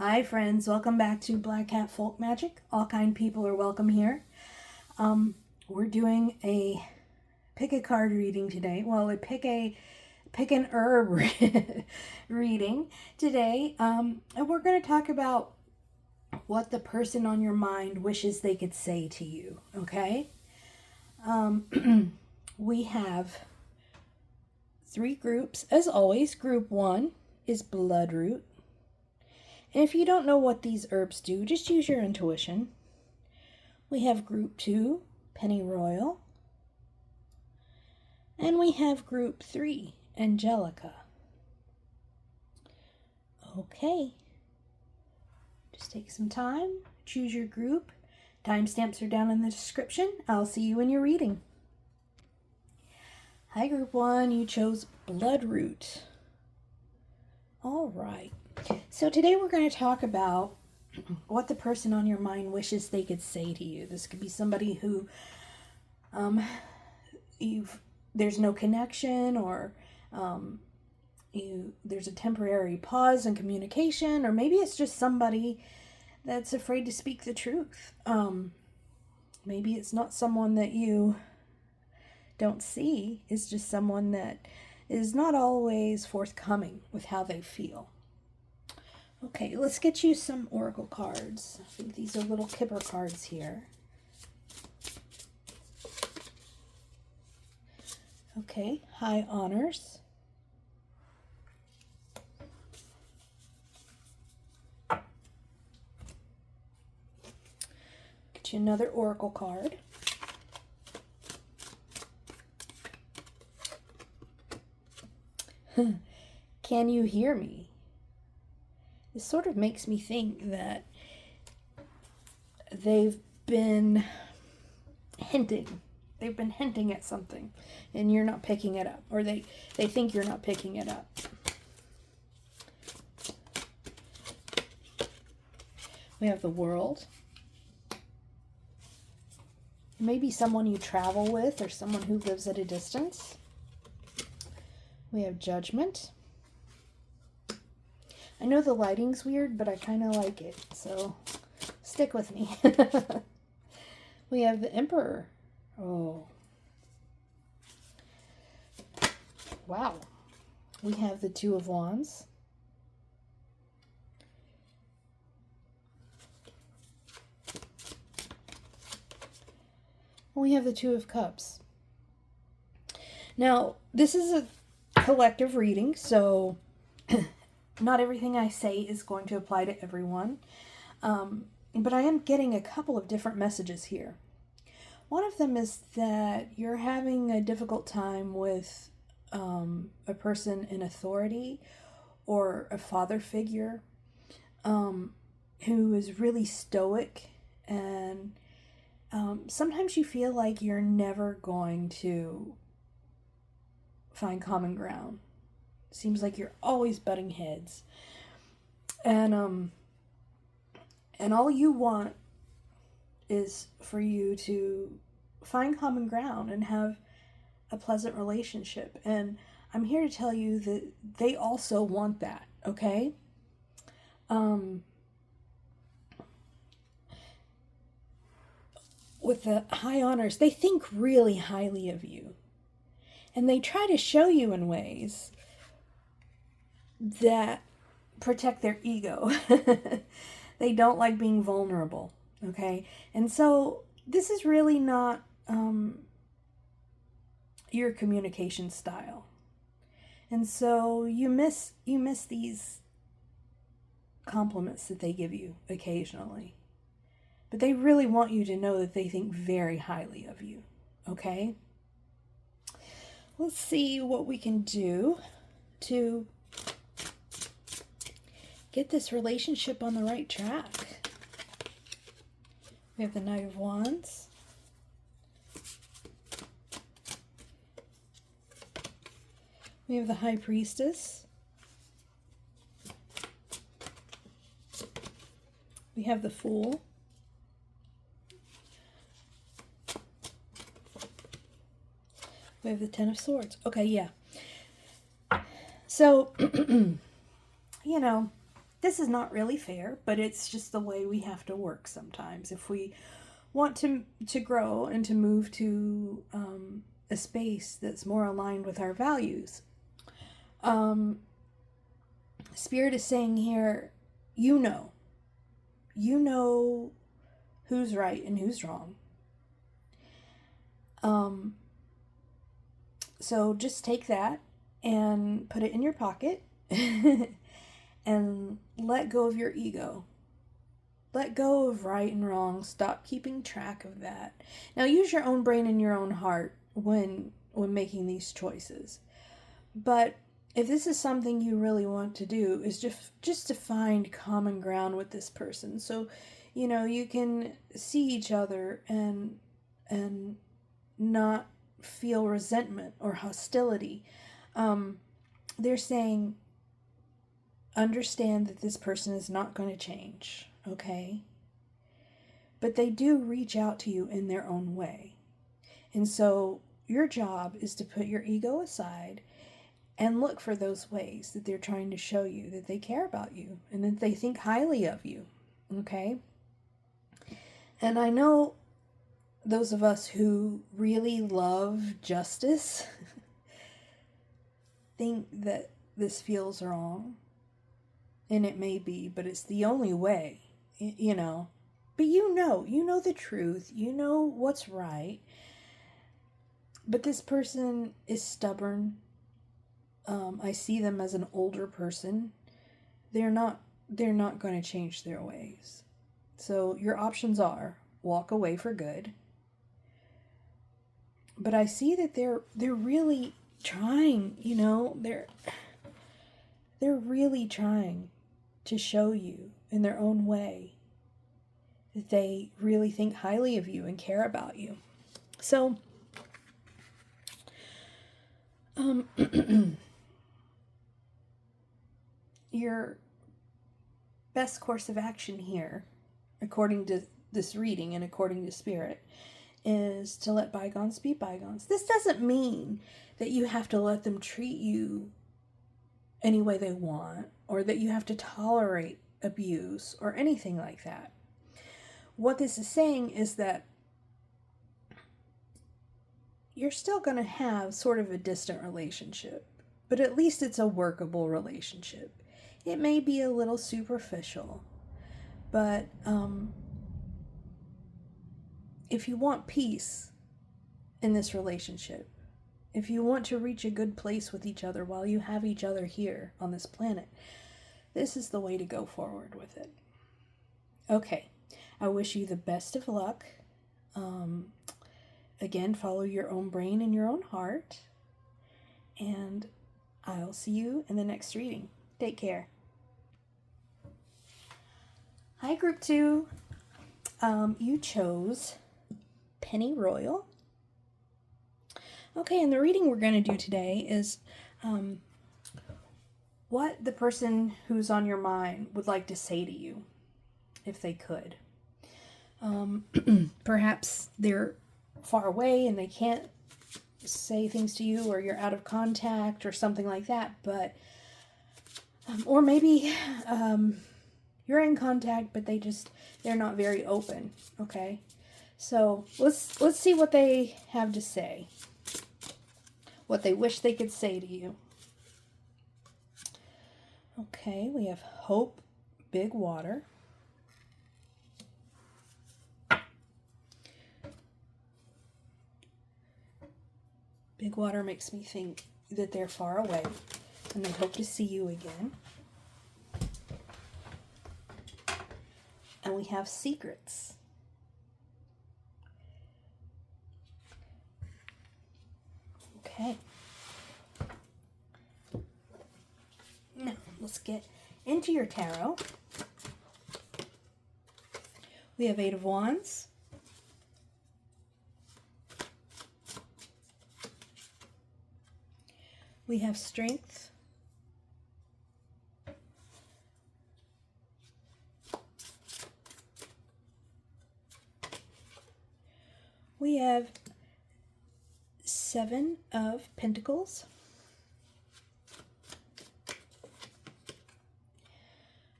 Hi friends, welcome back to Black Cat Folk Magic. All kind people are welcome here. We're doing a pick a card reading today. Well, a pick an herb reading today. And we're going to talk about what the person on your mind wishes they could say to you. Okay. We have 3 groups as always. Group 1 is bloodroot. And if you don't know what these herbs do, just use your intuition. We have group 2, pennyroyal. And we have group 3, angelica. Okay. Just take some time, choose your group. Timestamps are down in the description. I'll see you in your reading. Hi, group 1, you chose bloodroot. All right. So today we're going to talk about what the person on your mind wishes they could say to you. This could be somebody who there's no connection, or there's a temporary pause in communication, or maybe it's just somebody that's afraid to speak the truth. Maybe it's not someone that you don't see. It's just someone that is not always forthcoming with how they feel. Okay, let's get you some oracle cards. I think these are little kipper cards here. Okay, high honors. Get you another oracle card. Can you hear me? This sort of makes me think that they've been hinting. They've been hinting at something, and you're not picking it up, or they think you're not picking it up. We have the world. Maybe someone you travel with, or someone who lives at a distance. We have judgment. I know the lighting's weird, but I kind of like it, so stick with me. We have the Emperor. Oh. Wow. We have the Two of Wands. We have the Two of Cups. Now, this is a collective reading, so not everything I say is going to apply to everyone, but I am getting a couple of different messages here. One of them is that you're having a difficult time with a person in authority or a father figure who is really stoic, and sometimes you feel like you're never going to find common ground. Seems like you're always butting heads. And all you want is for you to find common ground and have a pleasant relationship. And I'm here to tell you that they also want that, okay? With the high honors, they think really highly of you. And they try to show you in ways that protect their ego. They don't like being vulnerable, okay? And so this is really not your communication style. And so you miss these compliments that they give you occasionally. But they really want you to know that they think very highly of you, okay? Let's see what we can do to get this relationship on the right track. We have the Knight of Wands. We have the High Priestess. We have the Fool. We have the Ten of Swords. Okay, yeah. So, you know, This is not really fair, but it's just the way we have to work sometimes. If we want to grow and to move to a space that's more aligned with our values. Spirit is saying here, you know who's right and who's wrong. So just take that and put it in your pocket and let go of your ego. Let go of right and wrong. Stop keeping track of that. Now use your own brain and your own heart when making these choices. But if this is something you really want to do, is just to find common ground with this person. So, you can see each other and not feel resentment or hostility. They're saying, understand that this person is not going to change, okay? But they do reach out to you in their own way. And so your job is to put your ego aside and look for those ways that they're trying to show you that they care about you and that they think highly of you, okay? And I know those of us who really love justice think that this feels wrong. And it may be, but it's the only way, But you know the truth. You know what's right. But this person is stubborn. I see them as an older person. They're not going to change their ways. So your options are walk away for good. But I see that they're really trying, they're really trying to show you in their own way that they really think highly of you and care about you. So, your best course of action here, according to this reading and according to Spirit, is to let bygones be bygones. This doesn't mean that you have to let them treat you any way they want, or that you have to tolerate abuse or anything like that. What this is saying is that you're still going to have sort of a distant relationship, but at least it's a workable relationship. It may be a little superficial, but if you want peace in this relationship, if you want to reach a good place with each other while you have each other here on this planet, this is the way to go forward with it. Okay, I wish you the best of luck. Again, follow your own brain and your own heart. And I'll see you in the next reading. Take care. Hi, Group 2. You chose Penny Royal. Okay, and the reading we're going to do today is what the person who's on your mind would like to say to you, if they could. Perhaps they're far away and they can't say things to you, or you're out of contact or something like that, but or maybe you're in contact, but they're not very open. Okay, so let's see what they have to say, what they wish they could say to you. Okay, we have Hope, Big Water. Big Water makes me think that they're far away and they hope to see you again. And we have Secrets. Okay. Now, let's get into your tarot. We have Eight of Wands. We have Strength. We have Seven of Pentacles.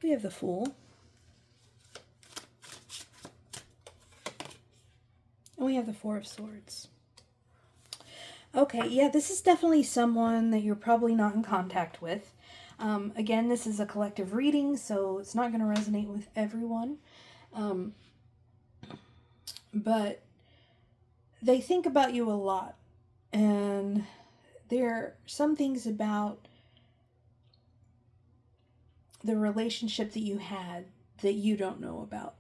We we have the Fool. And we have the Four of Swords. Okay, yeah, this is definitely someone that you're probably not in contact with. Again, this is a collective reading, so it's not going to resonate with everyone. But they think about you a lot. And there are some things about the relationship that you had that you don't know about.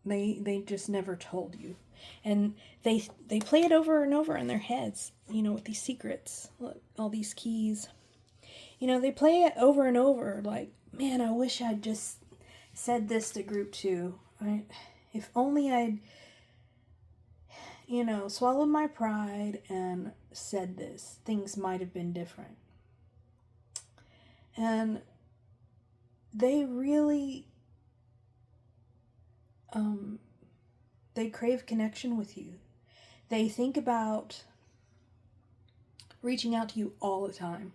They just never told you. And they play it over and over in their heads, with these secrets. Look, all these keys. They play it over and over like, man, I wish I'd just said this to group 2. If only I'd, swallowed my pride and said this, things might have been different. And they really, they crave connection with you. They think about reaching out to you all the time.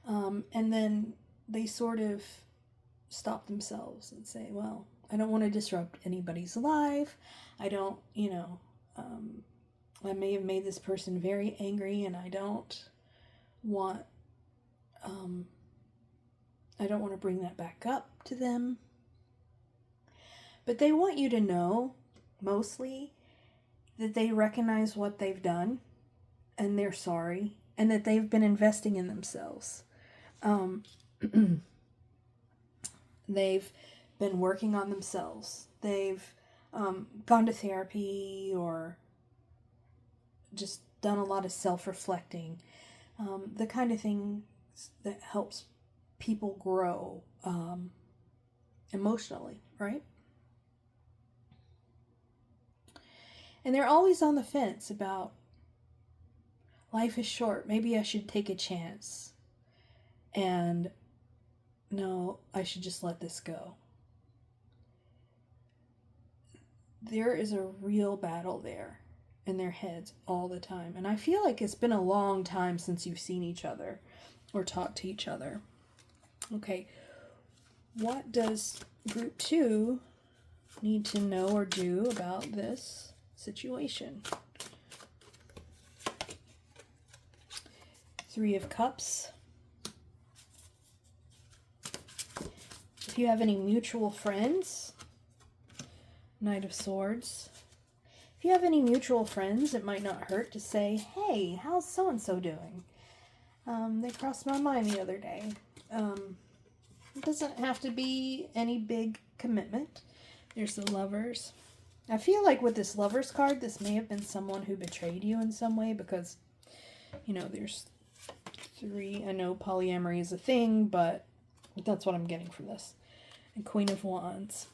And then they sort of stop themselves and say, well, I don't want to disrupt anybody's life. I don't, I may have made this person very angry, and I don't want to bring that back up to them. But they want you to know, mostly, that they recognize what they've done, and they're sorry, and that they've been investing in themselves. They've been working on themselves. They've gone to therapy or just done a lot of self-reflecting. The kind of thing that helps people grow emotionally, right? And they're always on the fence about, life is short, maybe I should take a chance. And no, I should just let this go. There is a real battle there in their heads all the time. And I feel like it's been a long time since you've seen each other or talked to each other. Okay, what does group 2 need to know or do about this situation? 3 of Cups. If you have any mutual friends, Knight of Swords. If you have any mutual friends, it might not hurt to say, hey, how's so-and-so doing? They crossed my mind the other day. It doesn't have to be any big commitment. There's the Lovers. I feel like with this Lovers card, this may have been someone who betrayed you in some way because, there's 3. I know polyamory is a thing, but that's what I'm getting from this. And Queen of Wands.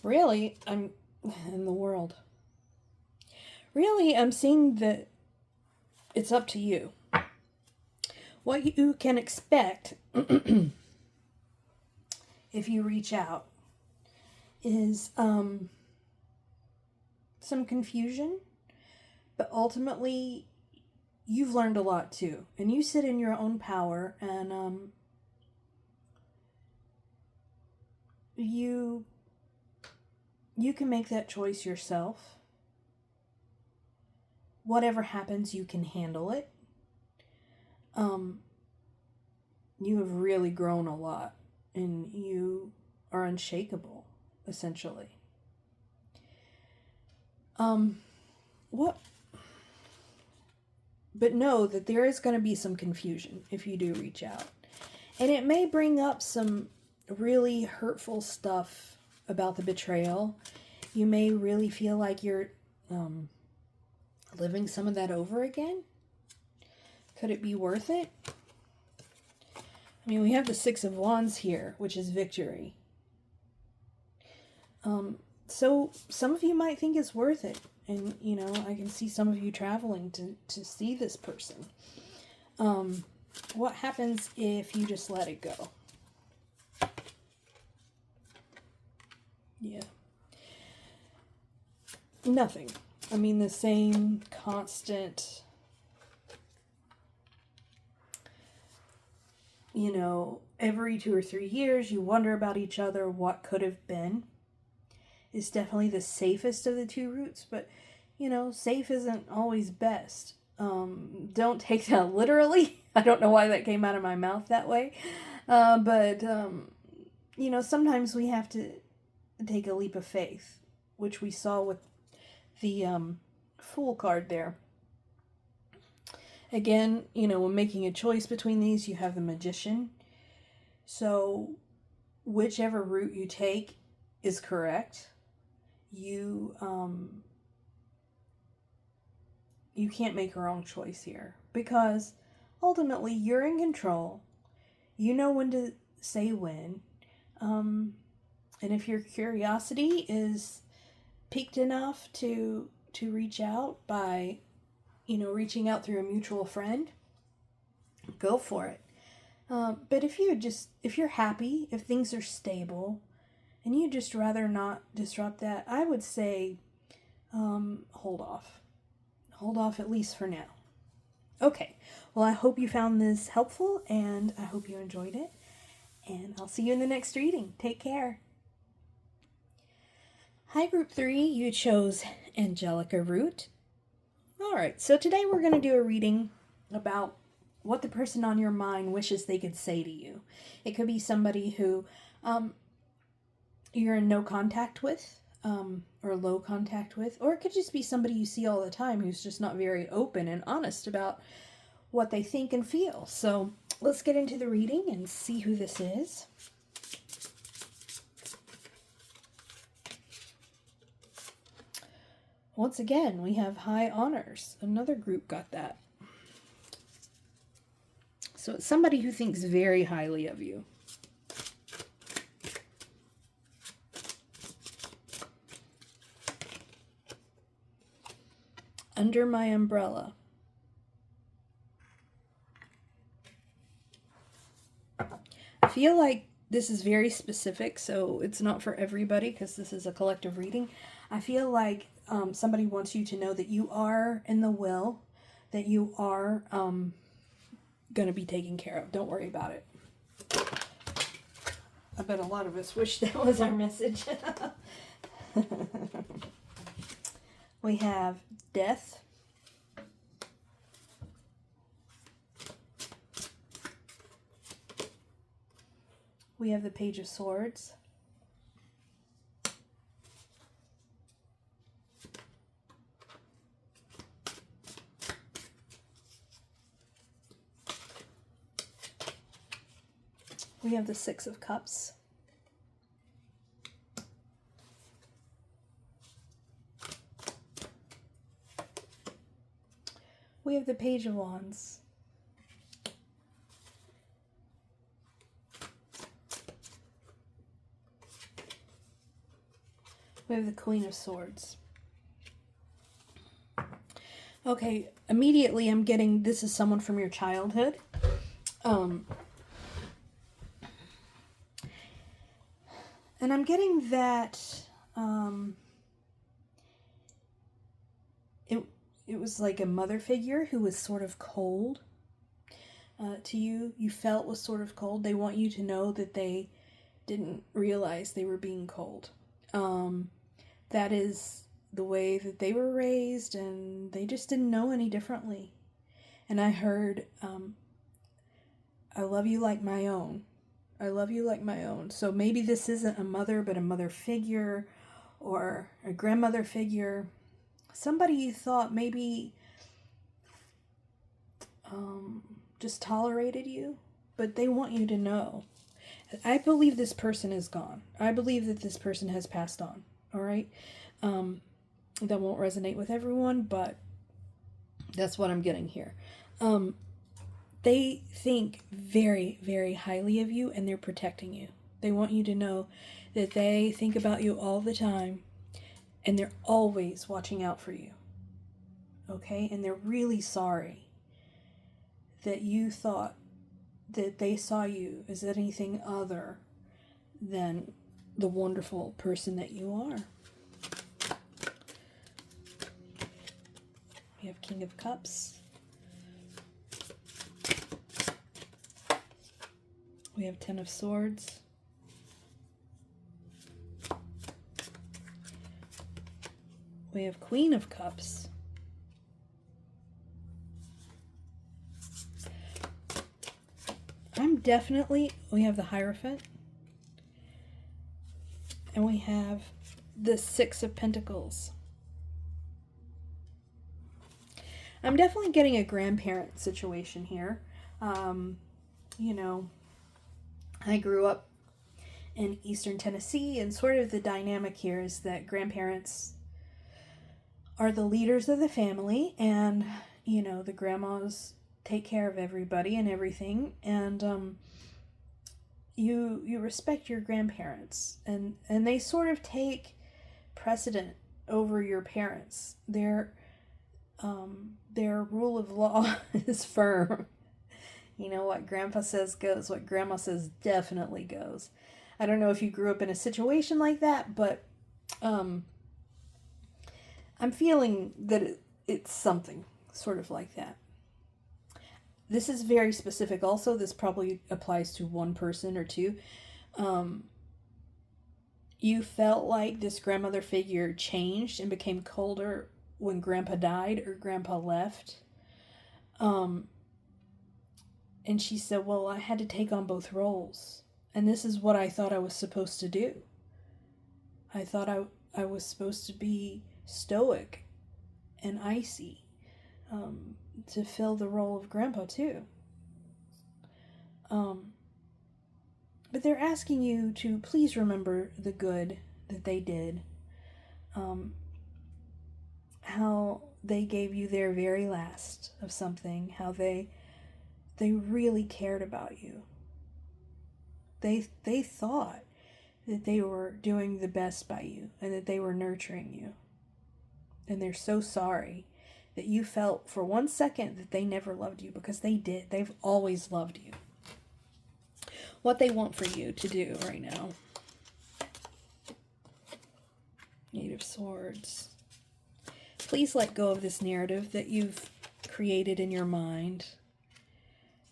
Really, I'm in the world. Really, I'm seeing that it's up to you. What you can expect if you reach out is some confusion, but ultimately you've learned a lot too, and you sit in your own power, and you can make that choice yourself. Whatever happens, you can handle it. You have really grown a lot, and you are unshakable, essentially. But know that there is going to be some confusion if you do reach out. And it may bring up some really hurtful stuff about the betrayal. You may really feel like you're living some of that over again. Could it be worth it? I mean, we have the 6 of Wands here, which is victory. So some of you might think it's worth it. And, I can see some of you traveling to see this person. What happens if you just let it go? Yeah. Nothing. I mean, the same constant you know, every 2 or 3 years you wonder about each other, what could have been. Is definitely the safest of the two routes, but you know, safe isn't always best. Don't take that literally. I don't know why that came out of my mouth that way. But you know, sometimes we have to take a leap of faith, which we saw with the Fool card there. Again, you know, when making a choice between these, you have the Magician. So, whichever route you take is correct. You can't make a wrong choice here, because ultimately you're in control. You know when to say when. And if your curiosity is piqued enough to reach out by, you know, reaching out through a mutual friend, go for it. But if you're happy, if things are stable, and you'd just rather not disrupt that, I would say hold off. Hold off at least for now. Okay, well, I hope you found this helpful, and I hope you enjoyed it, and I'll see you in the next reading. Take care. Hi, Group 3. You chose Angelica Root. All right, so today we're going to do a reading about what the person on your mind wishes they could say to you. It could be somebody who you're in no contact with, or low contact with, or it could just be somebody you see all the time who's just not very open and honest about what they think and feel. So let's get into the reading and see who this is. Once again, we have High Honors. Another group got that. So it's somebody who thinks very highly of you. Under My Umbrella. I feel like this is very specific, so it's not for everybody because this is a collective reading. I feel like somebody wants you to know that you are in the will, that you are going to be taken care of. Don't worry about it. I bet a lot of us wish that was our message. We have Death. We have the Page of Swords. We have the Six of Cups. We have the Page of Wands. We have the Queen of Swords. Okay, immediately I'm getting this is someone from your childhood. And I'm getting that it was like a mother figure who was sort of cold to you. You felt was sort of cold. They want you to know that they didn't realize they were being cold. That is the way that they were raised, and they just didn't know any differently. And I heard, I love you like my own. I love you like my own. So maybe this isn't a mother, but a mother figure or a grandmother figure. Somebody you thought maybe just tolerated you, but they want you to know. I believe this person is gone. I believe that this person has passed on. All right? That won't resonate with everyone, but that's what I'm getting here. They think very, very highly of you, and they're protecting you. They want you to know that they think about you all the time, and they're always watching out for you. Okay? And they're really sorry that you thought that they saw you as anything other than the wonderful person that you are. We have King of Cups. We have Ten of Swords. We have Queen of Cups. We have the Hierophant. And we have the Six of Pentacles. I'm definitely getting a grandparent situation here. You know, I grew up in Eastern Tennessee, and sort of the dynamic here is that grandparents are the leaders of the family, and, you know, the grandmas take care of everybody and everything, and you respect your grandparents, and they sort of take precedent over your parents. Their rule of law is firm. You know, what grandpa says goes, what grandma says definitely goes. I don't know if you grew up in a situation like that, but I'm feeling that it's something sort of like that. This is very specific also. This probably applies to one person or two. You felt like this grandmother figure changed and became colder when grandpa died or grandpa left. And she said, well, I had to take on both roles. And this is what I thought I was supposed to do. I thought I was supposed to be stoic and icy, to fill the role of grandpa too. But they're asking you to please remember the good that they did. How they gave you their very last of something. How they really cared about you. They thought that they were doing the best by you and that they were nurturing you. And they're so sorry that you felt for 1 second that they never loved you, because they did. They've always loved you. What they want for you to do right now. Eight of Swords. Please let go of this narrative that you've created in your mind.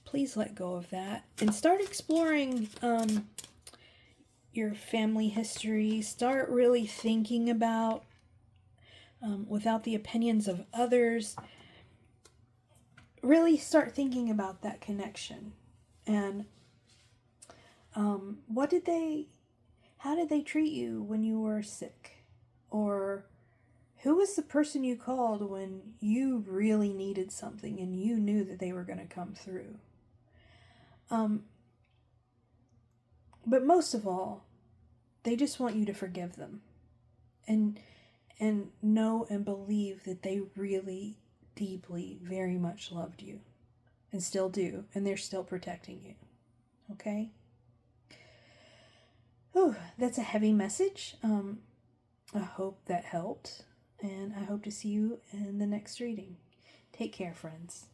Please let go of that and start exploring your family history. Start really thinking about, without the opinions of others, really start thinking about that connection. And how did they treat you when you were sick? Or who was the person you called when you really needed something and you knew that they were going to come through? But most of all, they just want you to forgive them and know and believe that they really deeply, very much loved you and still do, and they're still protecting you. Okay? Oh, that's a heavy message. I hope that helped, and I hope to see you in the next reading. Take care, friends.